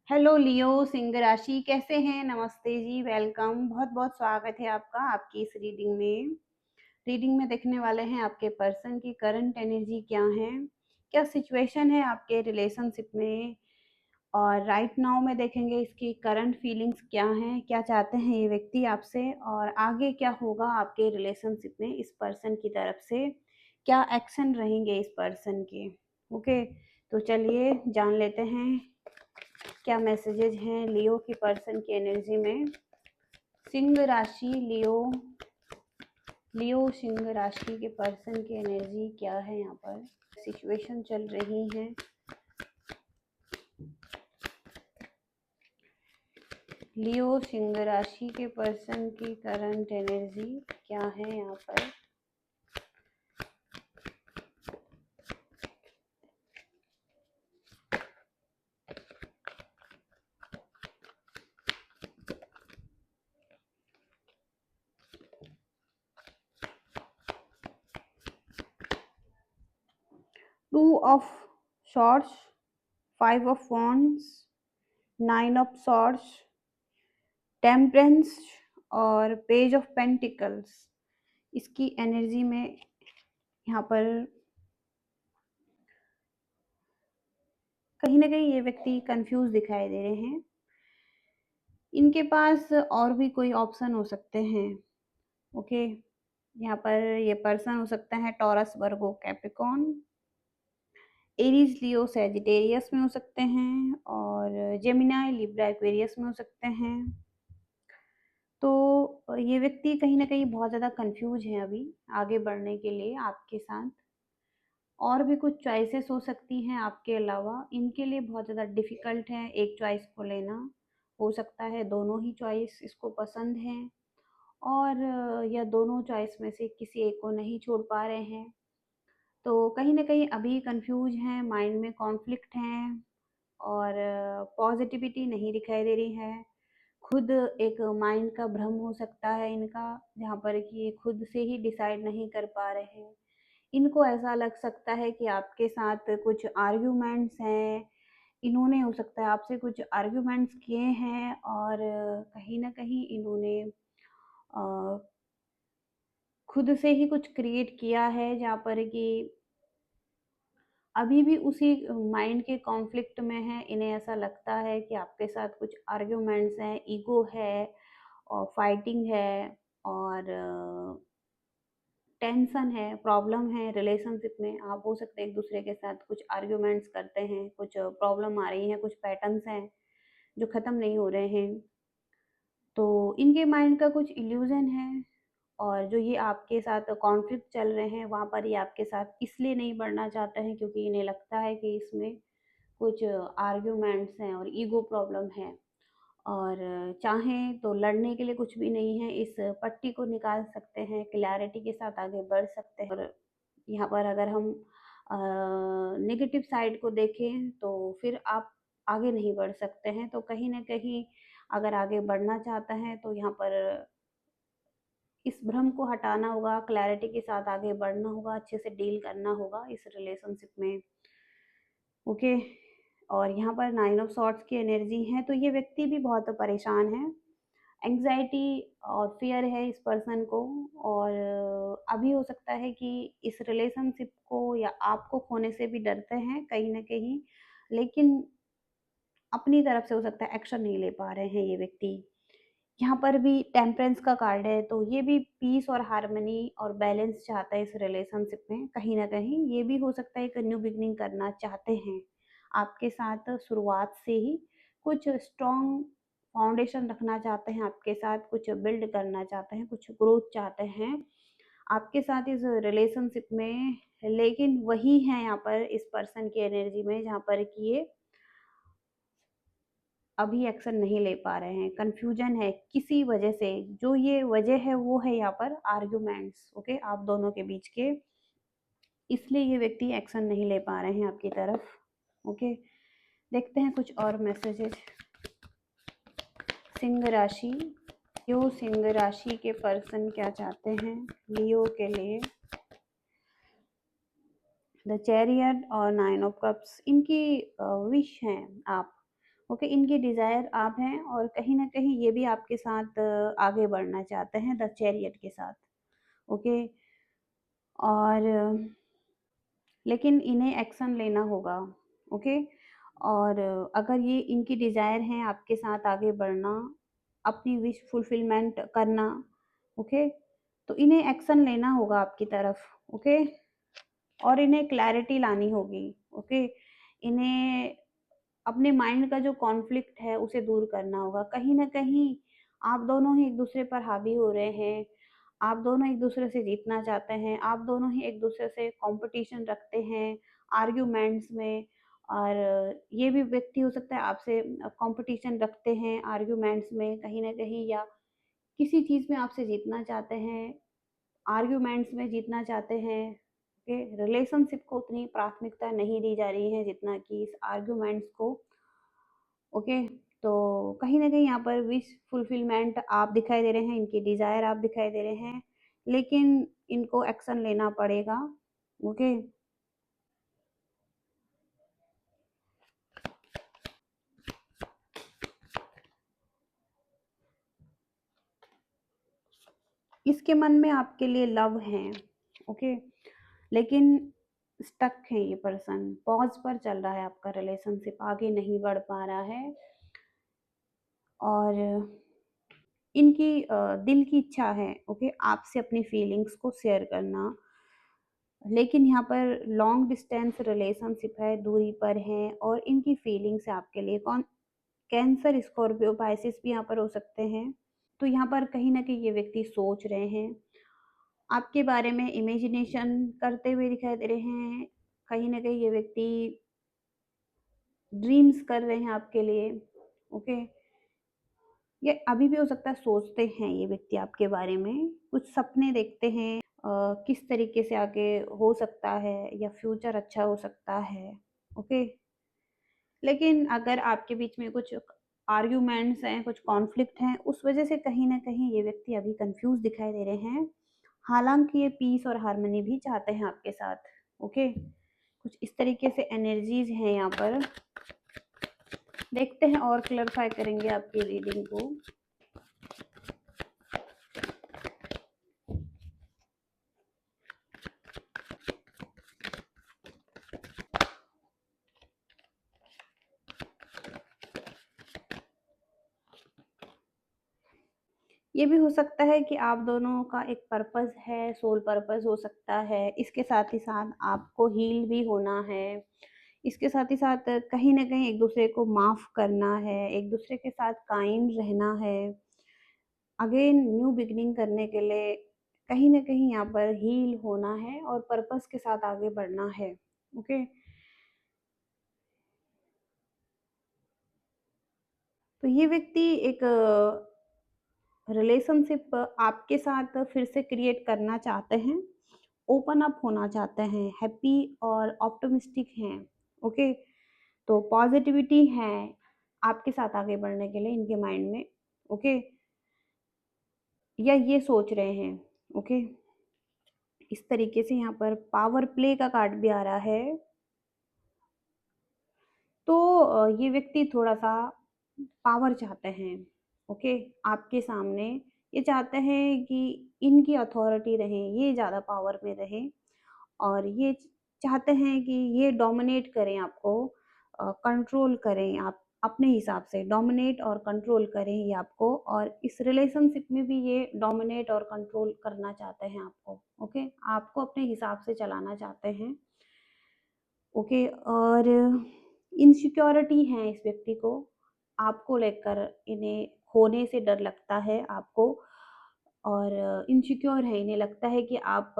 Hello लियो सिंह राशि कैसे हैं। नमस्ते जी, वेलकम। बहुत बहुत स्वागत है आपका आपकी इस रीडिंग में देखने वाले हैं आपके पर्सन की करंट एनर्जी क्या है, क्या सिचुएशन है आपके रिलेशनशिप में। और राइट नाउ में देखेंगे इसकी करंट फीलिंग्स क्या हैं, क्या चाहते हैं ये व्यक्ति आपसे, और आगे क्या होगा आपके रिलेशनशिप में इस पर्सन की तरफ से, क्या एक्शन रहेंगे इस पर्सन के। ओके, तो चलिए जान लेते हैं क्या मैसेजेस हैं लियो की पर्सन की एनर्जी में। सिंह राशि लियो सिंह राशि के पर्सन की एनर्जी क्या है, यहाँ पर सिचुएशन चल रही है। लियो सिंह राशि के पर्सन की करंट एनर्जी क्या है यहाँ पर। 2 of shorts, 5 of wands, 9 of swords, temperance और पेज ऑफ पेंटिकल्स। इसकी एनर्जी में यहाँ पर कहीं ना कहीं ये व्यक्ति कंफ्यूज दिखाई दे रहे हैं। इनके पास और भी कोई ऑप्शन हो सकते हैं। ओके, यहाँ पर ये पर्सन हो सकता है टॉरस, वर्गो, कैप्रिकॉन, एरीज, लियो, सैजिटेरियस में हो सकते हैं, और जेमिनाई, लिब्रा, एक्वेरियस में हो सकते हैं। तो ये व्यक्ति कहीं ना कहीं बहुत ज़्यादा कंफ्यूज है अभी आगे बढ़ने के लिए आपके साथ। और भी कुछ चॉइसेस हो सकती हैं आपके अलावा, इनके लिए बहुत ज़्यादा डिफ़िकल्ट है एक चॉइस को लेना। हो सकता है दोनों ही चॉइस इसको पसंद हैं, और या दोनों चॉइस में से किसी एक को नहीं छोड़ पा रहे हैं। तो कहीं न कहीं अभी कन्फ्यूज़ हैं, माइंड में कॉन्फ्लिक्ट हैं, और पॉज़िटिविटी नहीं दिखाई दे रही है। खुद एक माइंड का भ्रम हो सकता है इनका, जहाँ पर कि ये खुद से ही डिसाइड नहीं कर पा रहे हैं। इनको ऐसा लग सकता है कि आपके साथ कुछ आर्ग्यूमेंट्स हैं, इन्होंने हो सकता है आपसे कुछ आर्ग्यूमेंट्स किए हैं, और कहीं न कहीं इन्होंने खुद से ही कुछ क्रिएट किया है, जहाँ पर कि अभी भी उसी माइंड के कॉन्फ्लिक्ट में है। इन्हें ऐसा लगता है कि आपके साथ कुछ आर्ग्यूमेंट्स हैं, ईगो है और फाइटिंग है, और टेंशन है, प्रॉब्लम है रिलेशनशिप में। आप हो सकते हैं एक दूसरे के साथ कुछ आर्ग्यूमेंट्स करते हैं, कुछ प्रॉब्लम आ रही है, कुछ पैटर्न्स हैं जो ख़त्म नहीं हो रहे हैं। तो इनके माइंड का कुछ इल्यूज़न है, और जो ये आपके साथ कॉन्फ्लिक्ट चल रहे हैं वहाँ पर ये आपके साथ इसलिए नहीं बढ़ना चाहते हैं क्योंकि इन्हें लगता है कि इसमें कुछ आर्ग्यूमेंट्स हैं और ईगो प्रॉब्लम है, और चाहें तो लड़ने के लिए कुछ भी नहीं है, इस पट्टी को निकाल सकते हैं, क्लैरिटी के साथ आगे बढ़ सकते हैं। और यहाँ पर अगर हम नेगेटिव साइड को देखें तो फिर आप आगे नहीं बढ़ सकते हैं। तो कहीं न कहीं अगर आगे बढ़ना चाहते हैं तो यहाँ पर इस भ्रम को हटाना होगा, क्लैरिटी के साथ आगे बढ़ना होगा, अच्छे से डील करना होगा इस रिलेशनशिप में। ओके, और यहाँ पर 9 ऑफ सॉर्ड्स की एनर्जी है, तो ये व्यक्ति भी बहुत परेशान है। एंग्जायटी और फ़ियर है इस पर्सन को, और अभी हो सकता है कि इस रिलेशनशिप को या आपको खोने से भी डरते हैं कहीं न कहीं, लेकिन अपनी तरफ से हो सकता है एक्शन नहीं ले पा रहे हैं ये व्यक्ति। यहाँ पर भी टेम्परेंस का कार्ड है, तो ये भी पीस और हार्मनी और बैलेंस चाहता है इस रिलेशनशिप में। कहीं न कहीं ये भी हो सकता है एक न्यू बिगिनिंग करना चाहते हैं। आपके साथ शुरुआत से ही कुछ स्ट्रॉन्ग फाउंडेशन रखना चाहते हैं आपके साथ, कुछ बिल्ड करना चाहते हैं, कुछ ग्रोथ चाहते हैं आपके साथ इस रिलेशनशिप में। लेकिन वही है यहाँ पर इस पर्सन की एनर्जी में, जहाँ पर कि ये अभी एक्शन नहीं ले पा रहे हैं, कन्फ्यूजन है किसी वजह से। जो ये वजह है वो है यहाँ पर आर्ग्यूमेंट्स, ओके, आप दोनों के बीच के, इसलिए ये व्यक्ति एक्शन नहीं ले पा रहे हैं आपकी तरफ। ओके, देखते हैं कुछ और मैसेजेस। सिंह राशि, लियो सिंह राशि के पर्सन क्या चाहते हैं लियो के लिए। द चैरियट और 9 ऑफ कप्स, इनकी विश हैं आप, ओके, इनकी डिज़ायर आप हैं और कहीं न कहीं ये भी आपके साथ आगे बढ़ना चाहते हैं द चैरियट के साथ, ओके। और लेकिन इन्हें एक्शन लेना होगा, ओके। और अगर ये इनकी डिज़ायर है आपके साथ आगे बढ़ना, अपनी विश फुलफिलमेंट करना, ओके, तो इन्हें एक्शन लेना होगा आपकी तरफ, ओके। और इन्हें क्लैरिटी लानी होगी, ओके। इन्हें अपने माइंड का जो कॉन्फ्लिक्ट है उसे दूर करना होगा। कहीं न कहीं आप दोनों ही एक-दूसरे पर हावी हो रहे हैं, आप दोनों एक-दूसरे से जीतना चाहते हैं, आप दोनों ही एक-दूसरे से कॉम्पिटिशन रखते हैं आर्ग्यूमेंट्स में। और ये भी व्यक्ति हो सकता है आपसे कॉम्पिटिशन रखते हैं आर्ग्यूमेंट्स में कहीं न कहीं, या किसी चीज़ में आपसे जीतना चाहते हैं, आर्ग्यूमेंट्स में जीतना चाहते हैं, ओके। रिलेशनशिप को उतनी प्राथमिकता नहीं दी जा रही है जितना कि इस आर्ग्यूमेंट्स को, ओके। तो कहीं न कहीं यहाँ पर विश फुलफिलमेंट आप दिखाई दे रहे हैं, इनकी डिज़ायर आप दिखाई दे रहे हैं, लेकिन इनको एक्शन लेना पड़ेगा, ओके। इसके मन में आपके लिए लव है, ओके, लेकिन स्टक है ये पर्सन, पॉज़ पर चल रहा है आपका रिलेशनशिप, आगे नहीं बढ़ पा रहा है। और इनकी दिल की इच्छा है, ओके, आपसे अपनी फीलिंग्स को शेयर करना, लेकिन यहाँ पर लॉन्ग डिस्टेंस रिलेशनशिप है, दूरी पर हैं और इनकी फीलिंग्स है आपके लिए। कौन कैंसर, स्कॉर्पियो, पाइसेस भी यहाँ पर हो सकते हैं। तो यहाँ पर कहीं न कहीं ये व्यक्ति सोच रहे हैं, आपके बारे में इमेजिनेशन करते हुए दिखाई दे रहे हैं। कहीं न कहीं ये व्यक्ति ड्रीम्स कर रहे हैं आपके लिए, ओके। ये अभी भी हो सकता है सोचते हैं ये व्यक्ति आपके बारे में, कुछ सपने देखते हैं किस तरीके से आगे हो सकता है या फ्यूचर अच्छा हो सकता है, ओके। लेकिन अगर आपके बीच में कुछ आर्ग्यूमेंट्स हैं, कुछ कॉन्फ्लिक्ट हैं, उस वजह से कहीं न कहीं ये व्यक्ति अभी कन्फ्यूज़ दिखाई दे रहे हैं। हालाँकि ये पीस और हार्मनी भी चाहते हैं आपके साथ, ओके। कुछ इस तरीके से एनर्जीज़ हैं यहाँ पर। देखते हैं और क्लैरिफ़ाई करेंगे आपकी रीडिंग को। ये भी हो सकता है कि आप दोनों का एक पर्पस है, सोल पर्पस हो सकता है। इसके साथ ही साथ आपको हील भी होना है। इसके साथ ही साथ कहीं न कहीं एक-दूसरे को माफ़ करना है, एक-दूसरे के साथ काइंड रहना है। अगेन न्यू बिगिनिंग करने के लिए कहीं न कहीं यहाँ पर हील होना है और पर्पस के साथ आगे बढ़ना है, ओके? तो ये व्यक्ति एक रिलेशनशिप आपके साथ फिर से क्रिएट करना चाहते हैं, ओपन अप होना चाहते हैं, हैप्पी और ऑप्टिमिस्टिक हैं, ओके? तो पॉज़िटिविटी है आपके साथ आगे बढ़ने के लिए इनके माइंड में, ओके? या ये सोच रहे हैं, ओके? इस तरीके से यहाँ पर पावर प्ले का कार्ड भी आ रहा है। तो ये व्यक्ति थोड़ा-सा पावर चाहते हैं, ओके? आपके सामने ये चाहते हैं कि इनकी अथॉरिटी रहे, ये ज़्यादा पावर में रहें और ये चाहते हैं कि ये डोमिनेट करें आपको, कंट्रोल करें, आप अपने हिसाब से डोमिनेट और कंट्रोल करें ये आपको, और इस रिलेशनशिप में भी ये डोमिनेट और कंट्रोल करना चाहते हैं आपको, ओके? आपको अपने हिसाब से चलाना चाहते हैं। ओके। और इनसिक्योरिटी है इस व्यक्ति को, आपको लेकर इन्हें खोने से डर लगता है आपको, और इनसिक्योर है, इन्हें लगता है कि आप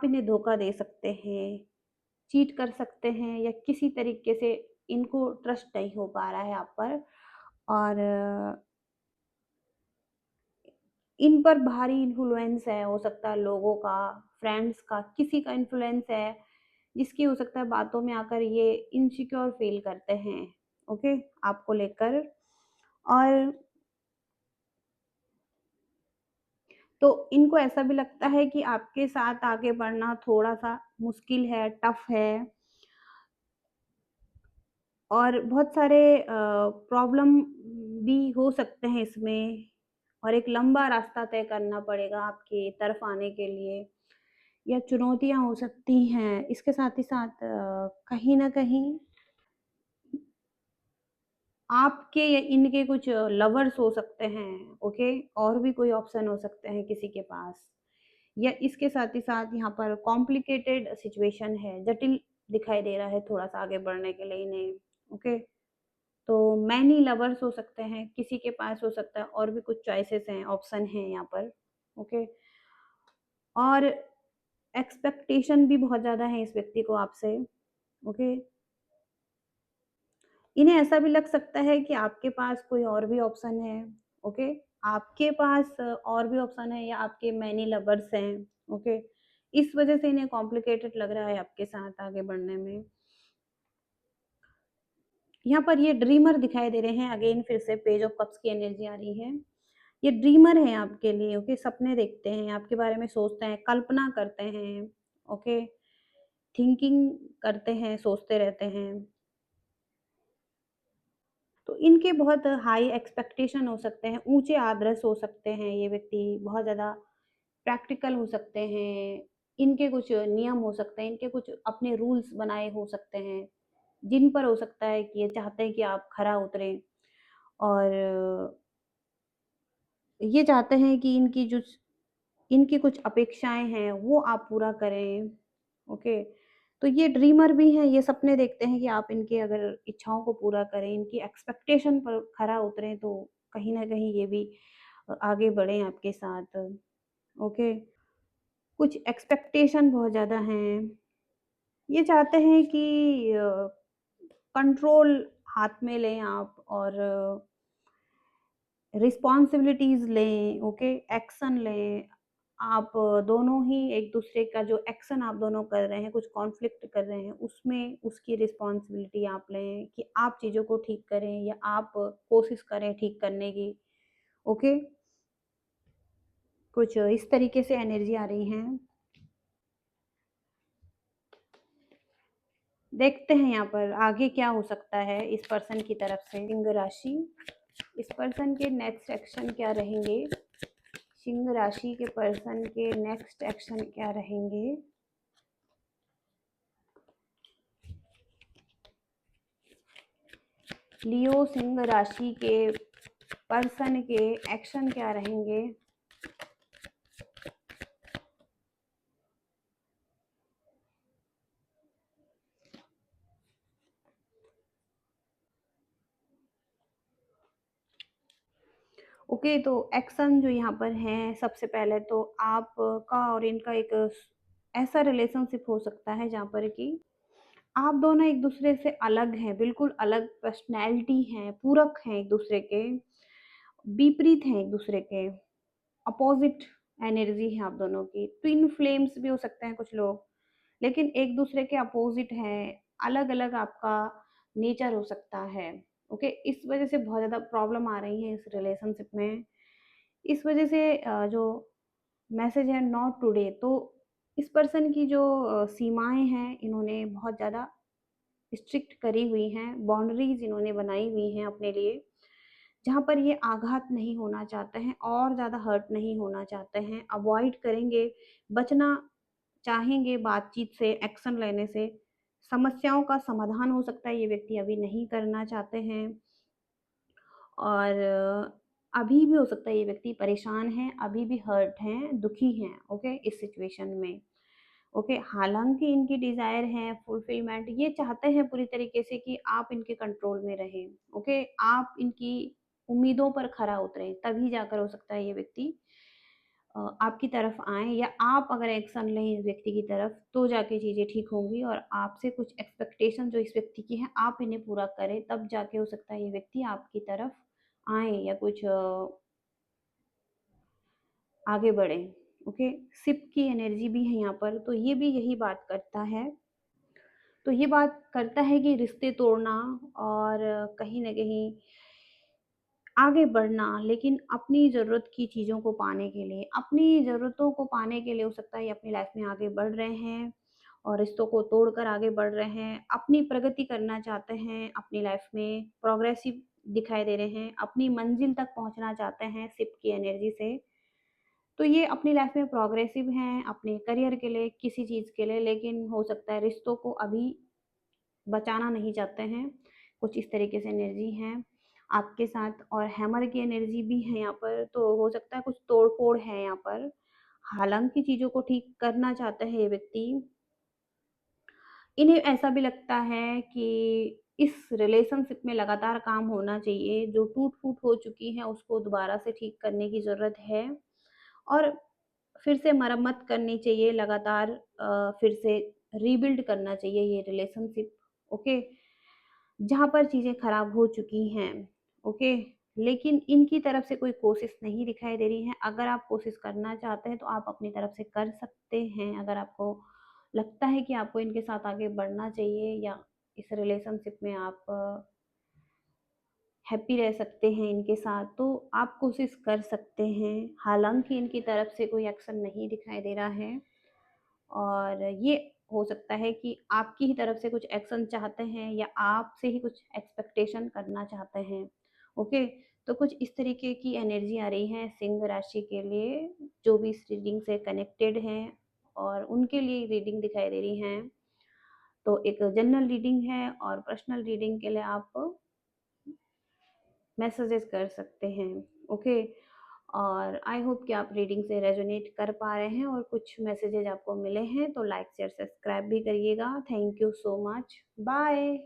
इन्हें धोखा दे सकते हैं, चीट कर सकते हैं या किसी तरीके से इनको ट्रस्ट नहीं हो पा रहा है आप पर। और इन पर भारी इन्फ्लुएंस है, हो सकता है लोगों का, फ्रेंड्स का, किसी का इन्फ्लुएंस है, जिसकी हो सकता है बातों में आकर ये इनसिक्योर फ़ील करते हैं, ओके? आपको लेकर। और तो इनको ऐसा भी लगता है कि आपके साथ आगे बढ़ना थोड़ा-सा मुश्किल है, टफ़ है। और बहुत सारे प्रॉब्लम भी हो सकते हैं इसमें, और एक लंबा रास्ता तय करना पड़ेगा आपकी तरफ आने के लिए, या चुनौतियाँ हो सकती हैं। इसके साथ ही साथ कहीं न कहीं आपके या इनके कुछ लवर्स हो सकते हैं, ओके? और भी कोई ऑप्शन हो सकते हैं किसी के पास। या इसके साथ ही साथ यहाँ पर कॉम्प्लिकेटेड सिचुएशन है, जटिल दिखाई दे रहा है थोड़ा-सा आगे बढ़ने के लिए इन्हें, ओके? तो मैनी लवर्स हो सकते हैं, किसी के पास हो सकता है, और भी कुछ चॉइसेस हैं, ऑप्शन हैं यहाँ पर, ओके? और एक्सपेक्टेशन भी बहुत ज़्यादा है इस व्यक्ति को आपसे, ओके? इन्हें ऐसा भी लग सकता है कि आपके पास कोई और भी ऑप्शन है, ओके? आपके पास और भी ऑप्शन है, या आपके मैनी लवर्स हैं, ओके? इस वजह से इन्हें कॉम्प्लिकेटेड लग रहा है आपके साथ आगे बढ़ने में। यहाँ पर ये ड्रीमर दिखाई दे रहे हैं, अगेन फिर से पेज ऑफ कप्स की एनर्जी आ रही है। ये ड्रीमर हैं आपके लिए, ओके? सपने देखते हैं, आपके बारे में सोचते हैं, कल्पना करते हैं, ओके? थिंकिंग करते हैं, सोचते रहते हैं। तो इनके बहुत हाई एक्सपेक्टेशन हो सकते हैं, ऊँचे आदर्श हो सकते हैं ये व्यक्ति, बहुत ज़्यादा प्रैक्टिकल हो सकते हैं, इनके कुछ नियम हो सकते हैं, इनके कुछ अपने रूल्स बनाए हो सकते हैं, जिन पर हो सकता है कि ये चाहते हैं कि आप खरा उतरें, और ये चाहते हैं कि इनकी कुछ अपेक्षाएँ हैं, वो आप पूरा करें, ओके? तो ये ड्रीमर भी हैं, ये सपने देखते हैं कि आप इनके अगर इच्छाओं को पूरा करें, इनकी एक्सपेक्टेशन पर खरा उतरें, तो कहीं न कहीं ये भी आगे बढ़ें आपके साथ, ओके? कुछ एक्सपेक्टेशन बहुत ज़्यादा हैं। ये चाहते हैं कि कंट्रोल हाथ में लें आप, और रिस्पॉन्सिबिलिटीज़ लें, ओके? एक्शन लें। आप दोनों ही एक-दूसरे का जो एक्शन आप दोनों कर रहे हैं, कुछ कॉन्फ्लिक्ट कर रहे हैं, उसमें उसकी रिस्पॉन्सिबिलिटी आप लें कि आप चीज़ों को ठीक करें, या आप कोशिश करें ठीक करने की, ओके? कुछ इस तरीके से एनर्जी आ रही हैं। देखते हैं यहाँ पर आगे क्या हो सकता है इस पर्सन की तरफ से। सिंह राशि, इस पर्सन के नेक्स्ट एक्शन क्या रहेंगे? सिंह राशि के पर्सन के नेक्स्ट एक्शन क्या रहेंगे? लियो सिंह राशि के पर्सन के एक्शन क्या रहेंगे? ओके, तो एक्शन जो यहाँ पर हैं, सबसे पहले तो आपका और इनका एक ऐसा रिलेशनशिप हो सकता है जहाँ पर कि आप दोनों एक दूसरे से अलग हैं, बिल्कुल अलग पर्सनैलिटी हैं, पूरक हैं एक दूसरे के, विपरीत हैं एक दूसरे के, अपोजिट एनर्जी है आप दोनों की। ट्विन फ्लेम्स भी हो सकते हैं कुछ लोग, लेकिन एक दूसरे के अपोजिट हैं, अलग-अलग आपका नेचर हो सकता है, ओके? इस वजह से बहुत ज़्यादा प्रॉब्लम आ रही है इस रिलेशनशिप में। इस वजह से जो मैसेज है नॉट टुडे, तो इस पर्सन की जो सीमाएँ हैं, इन्होंने बहुत ज़्यादा स्ट्रिक्ट करी हुई हैं, बाउंड्रीज़ इन्होंने बनाई हुई हैं अपने लिए, जहाँ पर ये आघात नहीं होना चाहते हैं, और ज़्यादा हर्ट नहीं होना चाहते हैं, अवॉइड करेंगे, बचना चाहेंगे बातचीत से, एक्शन लेने से। समस्याओं का समाधान हो सकता है ये व्यक्ति अभी नहीं करना चाहते हैं, और अभी भी हो सकता है ये व्यक्ति परेशान हैं, अभी भी हर्ट हैं, दुखी हैं, ओके? इस सिचुएशन में, ओके? हालाँकि इनकी डिज़ायर है फुलफिलमेंट, ये चाहते हैं पूरी तरीके से कि आप इनके कंट्रोल में रहें, ओके? आप इनकी उम्मीदों पर खरा उतरें, तभी जाकर हो सकता है ये व्यक्ति आपकी तरफ आएँ, या आप अगर एक्शन लें इस व्यक्ति की तरफ, तो जाके चीज़ें ठीक होंगी, और आपसे कुछ एक्सपेक्टेशन जो इस व्यक्ति की है, आप इन्हें पूरा करें, तब जाके हो सकता है ये व्यक्ति आपकी तरफ आएँ, या कुछ आगे बढ़ें, ओके? शिप की एनर्जी भी है यहाँ पर, तो ये भी यही बात करता है। तो ये बात करता है कि रिश्ते तोड़ना, और कहीं न कहीं आगे बढ़ना, लेकिन अपनी ज़रूरत की चीज़ों को पाने के लिए, अपनी ज़रूरतों को पाने के लिए हो सकता है ये अपनी लाइफ़ में आगे बढ़ रहे हैं, और रिश्तों को तोड़कर आगे बढ़ रहे हैं, अपनी प्रगति करना चाहते हैं, अपनी लाइफ में प्रोग्रेसिव दिखाई दे रहे हैं, अपनी मंजिल तक पहुँचना चाहते हैं शिप की एनर्जी से। तो ये अपनी लाइफ में प्रोग्रेसिव हैं, अपने करियर के लिए, किसी चीज़ के लिए, लेकिन हो सकता है रिश्तों को अभी बचाना नहीं चाहते हैं। कुछ इस तरीके से एनर्जी है आपके साथ, और हैमर की एनर्जी भी है यहाँ पर, तो हो सकता है कुछ तोड़-फोड़ है यहाँ पर। हालाँकि चीज़ों को ठीक करना चाहते हैं ये व्यक्ति। इन्हें ऐसा भी लगता है कि इस रिलेशनशिप में लगातार काम होना चाहिए, जो टूट-फूट हो चुकी है उसको दोबारा से ठीक करने की ज़रूरत है, और फिर से मरम्मत करनी चाहिए लगातार, फिर से रीबिल्ड करना चाहिए ये रिलेशनशिप, ओके? जहाँ पर चीज़ें खराब हो चुकी हैं, ओके? लेकिन इनकी तरफ से कोई कोशिश नहीं दिखाई दे रही है। अगर आप कोशिश करना चाहते हैं तो आप अपनी तरफ से कर सकते हैं। अगर आपको लगता है कि आपको इनके साथ आगे बढ़ना चाहिए, या इस रिलेशनशिप में आप हैप्पी रह सकते हैं इनके साथ, तो आप कोशिश कर सकते हैं। हालाँकि इनकी तरफ से कोई एक्शन नहीं दिखाई दे रहा है, और ये हो सकता है कि आपकी ही तरफ से कुछ एक्शन चाहते हैं, या आपसे ही कुछ एक्सपेक्टेशन करना चाहते हैं, ओके? तो कुछ इस तरीके की एनर्जी आ रही है सिंह राशि के लिए, जो भी इस रीडिंग से कनेक्टेड हैं और उनके लिए रीडिंग दिखाई दे रही हैं। तो एक जनरल रीडिंग है, और पर्सनल रीडिंग के लिए आप मैसेजेस कर सकते हैं, ओके? और आई होप कि आप रीडिंग से रेजोनेट कर पा रहे हैं और कुछ मैसेजेज आपको मिले हैं, तो लाइक शेयर सब्सक्राइब भी करिएगा। Thank you so much. Bye.